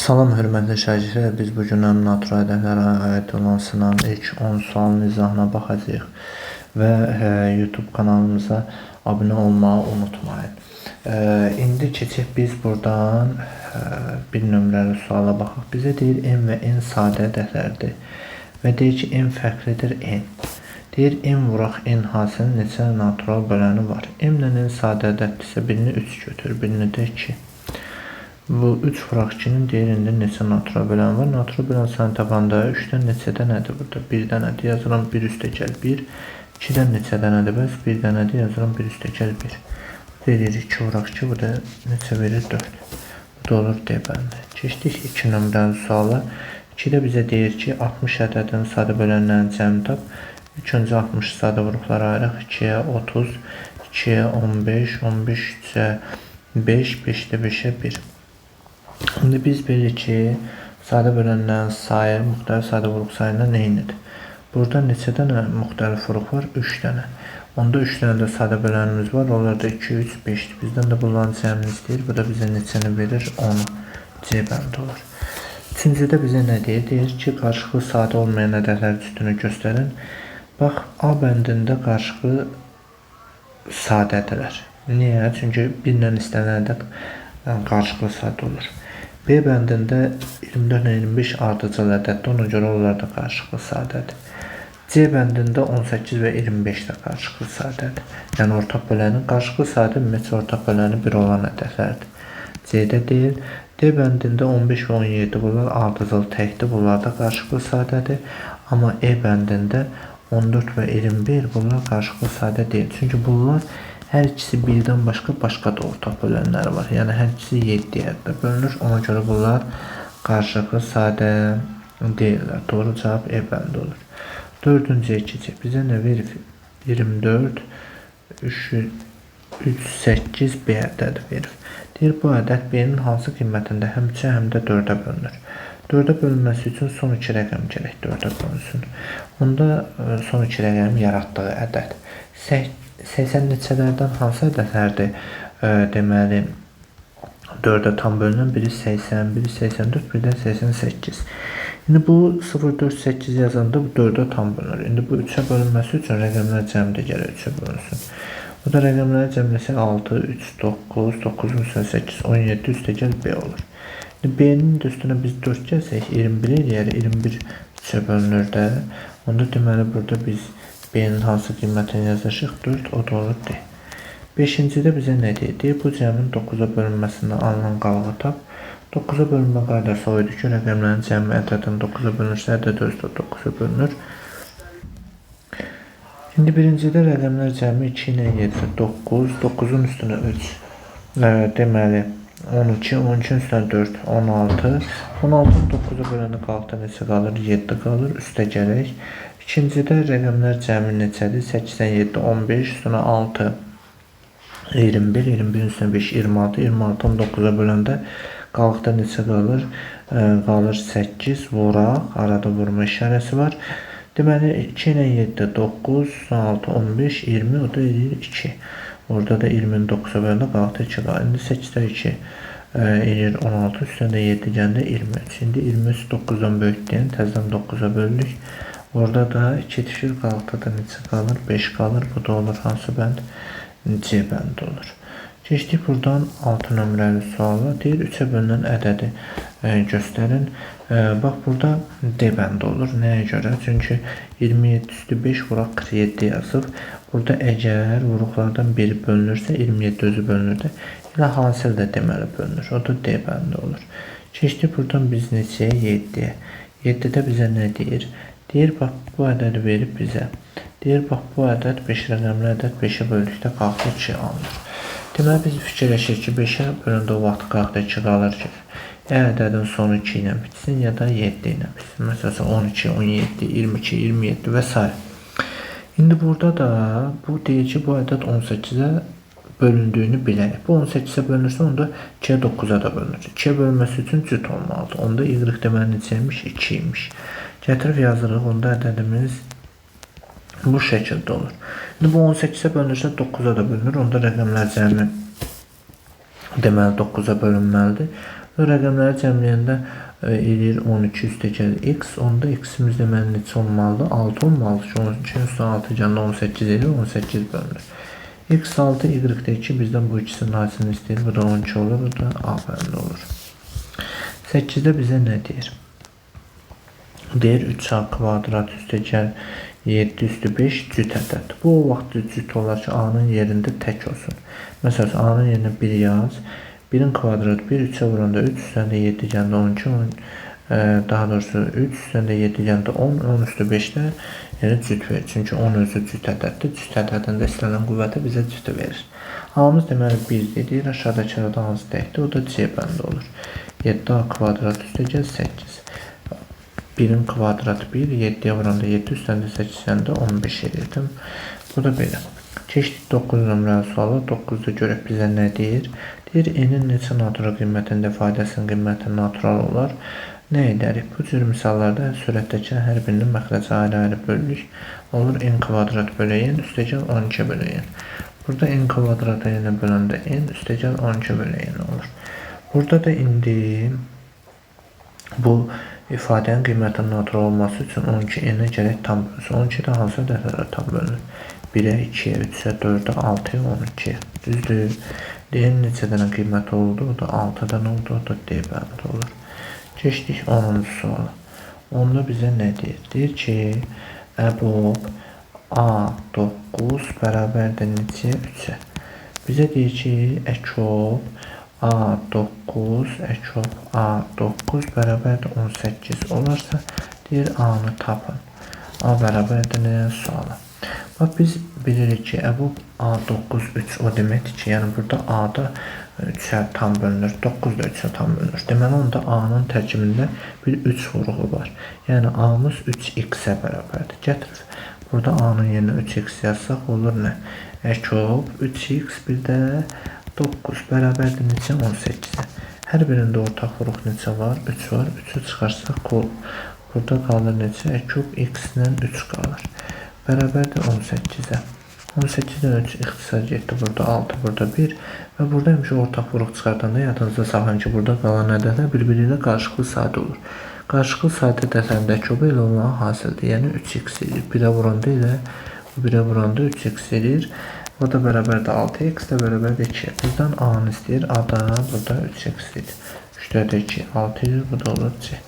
Salam hörmətli şagirdlər, biz bu gün natural ədədlərə aid olan sınavın ilk 10 sualının izahına baxacağıq və YouTube kanalımıza abunə olmağı unutmayın. İndi keçib biz buradan bir nömrəli suala baxaq. Bizə deyir n və n sadə ədədlərdir və deyir ki n fərqlidir n. Deyir n vuraq n hasilinin neçə natural böləni var. M ilə n sadə ədəddirsə birini 3 götür, birini də 2. Bu 3 vuraq 2-nin deyirində neçə natural bölən var? Natural bölən sayını tapanda 3-dən neçədə nədir burada? 1-dən nədir? Yazıram 1 üstə gəl 1. 2-dən neçədə nədir? Bəs 1-dən nədir? Yazıram 1 üstə gəl 1. Verir 2 vuraq 2, bu da neçə verir? 4. Bu da olur D bəndi. Keçdik 2 nömrəli suala. 2-də bizə deyir ki 60 ədədinin sadə bölənlərini cəmi tap. İlk öncə 60 sadə vuruqlara ayıraq. 2-yə 30, 2-yə 15, 15 3-ə 5, 5-də 5-ə 1. Şimdi biz bilirik ki, sadə bölənlərin sayı müxtəlif sadə vuruq sayından eynidir. Burada neçə dənə müxtəlif vuruq var? 3 dənə. Onda 3 dənə də sadə bölənimiz var. Onlar da 2, 3, 5'dir. Bizdən də bunların cəmini istəyir. Bu da bizə neçəni verir? 10. C bəndi olur. Üçüncüdə bizə nə deyir? Deyir ki, qarşılıqlı sadə olmayan ədədlər üstünü göstərin. Bax, A bəndində qarşılıqlı sadədirlər. Niyə? Çünki 1 ilə istənilən ədəd qarşılıqlı sadə olur. B bəndində 24 ilə 25 ardıcıl ədəddir, ona görə onlar da qarşılıqlı sadədir. C bəndində 18 və 25 də qarşılıqlı sadədir. Yəni ortaq bölənin qarşılıqlı sadə ümumiyyətcə ortaq böləni 1 olan ədədlərdir. C-də deyil. D bəndində 15 və 17 bunlar ardıcıl təkdir, bunlar da qarşılıqlı sadədir. Amma E bəndində 14 və 21 bunlar qarşılıqlı sadə deyil. Çünki bunlar hər ikisi birdən başqa da ortaq bölənləri var. Yəni hər ikisi 7-yə də bölünür. Ona görə bunlar qarşılıqlı sadə deyirlər. Doğru cavab E bəndi olur. Dördüncüyə keçək. Bizə nə verir? 24, 3, 8 B ədədi verir. Deyir bu ədəd B-nin hansı qiymətində həm 3-ə həm də 4-ə bölünür. 4-ə bölünməsi üçün son 2 rəqəm gərək 4-ə bölünsün. Onda son 2 rəqəmin yaratdığı ədəd 80 neçələrdən hansı ədədlərdir? Deməli 4-ə tam bölünən biri 80, biri 84, biri də 88. İndi bu 0, 4, 8 yazanda bu 4-ə tam bölünür. İndi bu 3-ə bölünməsi üçün rəqəmlər cəmi də gərək 3-ə bölünsün. Bu da rəqəmləri cəmləsək 6, 3, 9, 9 üstə 8, 17 üstə gəl B olur. İndi B-nin də üstünə biz 4 gəlsək 21 eləyər, 21 3-ə bölünür də. Onda deməli burada biz B-nin hansı qiymətini yazışıq? 4, o da olur D. 5-cidə bizə nə deyir? Bu cəmin 9-a bölünməsindən alınan qalığı tap. 9-a bölünmə qaydası o idi ki, rəqəmlərin cəmi ədədin 9-a bölünürsə, ədəd özü də 9-a bölünür. Şimdi birincidə rəqəmlər cəmi 2 ilə 7, 9, 9-un üstünə 3. Deməli 12, 12-in üstünə 4, 16. 16-nın 9-a böləni qalıqda neçə qalır? 7 qalır, üstə gələk. İkincidə rəqəmlər cəmi neçədir? 8-dən 7, 15, üstünə 6, 21, 21-in üstünə 5, 26, 26-nın 9-a böləndə qalıqda neçə qalır? Qalır 8, vuraq, arada vurma işarəsi var. Deməli 2 ilə 7, 9, 6, 15, 20, o da edir 2. Orada da 20-nin 9-a böləndə qalıqda 2 qalır. İndi 8-də 2 edir 16, üstündə 7 gəndə 23. İndi 23 9-dan böyük deyən, təzədən 9-a bölürük. Orada da 2 düşür, qalıqda da neçə qalır? 5 qalır. Bu da olur hansı bənd? C bəndi olur. Keçdik buradan 6 nömrəli suala. Deyir 3-ə bölünən ədədi göstərin. Bax burada D bəndi olur. Nəyə görə? Çünki 27 üstü 5 vuraq 47 yazıb. Burada əgər vuruqlardan biri bölünürsə 27 özü bölünür də. Elə hasil də deməli bölünür. O da D bəndi olur. Keçdik buradan biz neçəyə? 7-yə. 7-də bizə nə deyir? Deyir bax bu ədədi verib bizə. Deyir bax bu ədəd 5 rəqəmli ədəd 5-ə böldükdə qalıqda 2 alınır. Deməli biz fikirləşir ki 5-ə bölündə o vaxt qalıqda 2 qalır ki ədədin sonu 2 ilə bitsin ya da 7 ilə bitsin. Məsələn 12, 17, 22, 27 və s. İndi burada da bu deyir ki bu ədəd 18-ə bölündüyünü bilək. Bu 18-ə bölünürsə onda 2-yə 9-a da bölünür. 2-yə bölünməsi üçün cüt olmalıdır. Onda y deməli neçəymiş? 2 imiş. Gətirib yazırıq. Onda ədədimiz bu şəkildə olur. İndi bu 18-ə bölünürsə 9-a da bölünür. Onda rəqəmlər cəmi deməli 9-a bölünməlidir. Bu rəqəmləri cəmləyəndə eləyir 12 üstəgəl x. Onda x-imiz deməli neçə olmalıdır? 6 olmalıdır ki, 12 üstə 6 gəndə 18 eləyir, 18 bölünür. X 6, y-də 2 bizdən bu ikisinin açısını istəyir. Bu da 12 olur, bu da A bölünür olur. 8-də bizə nə deyir? Deyir 3A kvadrat üstəgəl 7 üstü 5 cüt ədəd. Bu o vaxt cüt olar ki, A-nın yerində tək olsun. Məsələn, A-nın yerinə 1 yaz. 1-in kvadratı 1, 3-ə vuranda 3 üstəndə 7 gəndə 12, daha doğrusu 3 üstəndə 7 gəndə 10, 10 üstü 5-də yəni cüt verir. Çünki 10 özü cüt ədəddir. Cüt ədədində istənilən qüvvəti bizə cütü verir. A-mız deməli 1 deyir, aşağıdakı arada hansı təkdir? O da C bəndə olur. 7A kvadrat üstəgəl 8. 1-in kvadratı 1, 7-yə vuranda 7 üstəndə 8 gəndə 15 edirdim. Bu da belə. Keçdik 9 nömrəli suala. 9-da görək bizə nə deyir? Deyir, n-in neçə natural qiymətində ifadəsinin qiyməti natural olar? Nə edərik? Bu cür misallarda sürətdəki hər birinin məxrəci ayrı-ayrı bölürük. Olur n kvadrat bölü n üstəgəl 12 bölü n. Burada n kvadrat n-ə böləndə n üstəgəl 12 bölü n olur. Burada da indi bu ifadənin qiymətin natural olması üçün 12 n-ə gərək tam bölünsün. 12 də hansı ədədlərə tam bölünür? 1-ə, 2-yə, 3-ə, 4-ə, 6-ya, 12-yə. Düzdür. D-nin neçə dənə qiyməti oldu? O da 6 dənə oldu. O da D bəndə olur. Keçdik 10-cu suala. Onda bizə nə deyir? Deyir ki, əbob A9 bərabərdir neçəyə? 3-ə. Bizə deyir ki, əkob A9 əkob A9 bərabərdir 18 olarsa, deyir A-nı tapın. A bərabərdir nəyə? Suala. Bax, biz bilirik ki, əbob A9 3 o deməkdir ki, yəni burada A-da 3-ə tam bölünür, 9 da 3-ə tam bölünür. Deməli, onda A-nın tərkibində bir 3 vuruğu var. Yəni, A-mız 3x-ə bərabərdir. Gətirib, burada A-nın yerinə 3x yazsaq olur nə? Əkob 3x bir də 9 bərabərdir neçə? 18-ə. Hər birində ortaq vuruq neçə var? 3 var. 3-ü çıxarsaq, burada qalır neçə? Əkob x-lə 3 qalır. Bərabərdir 18-ə. 18-dən 3 ixtisar getdi. Burada 6, burada 1. Və burada həmişə ortaq vuruq çıxardanda yadınızda saxlayın ki, burada qalan ədədlər bir-biri ilə qarşılıqlı sadə olur. Qarşılıqlı sadə ədədlərində əkob elə olan hasildir. Yəni 3x edir. 1-ə vuranda ilə 1-ə vuranda 3x edir. Burada bərabərdir 6x də bərabərdir 2. Bizdən A-nı istəyir. A da burada 3x edir. 3-də 2, 6 edir. Bu da olur C.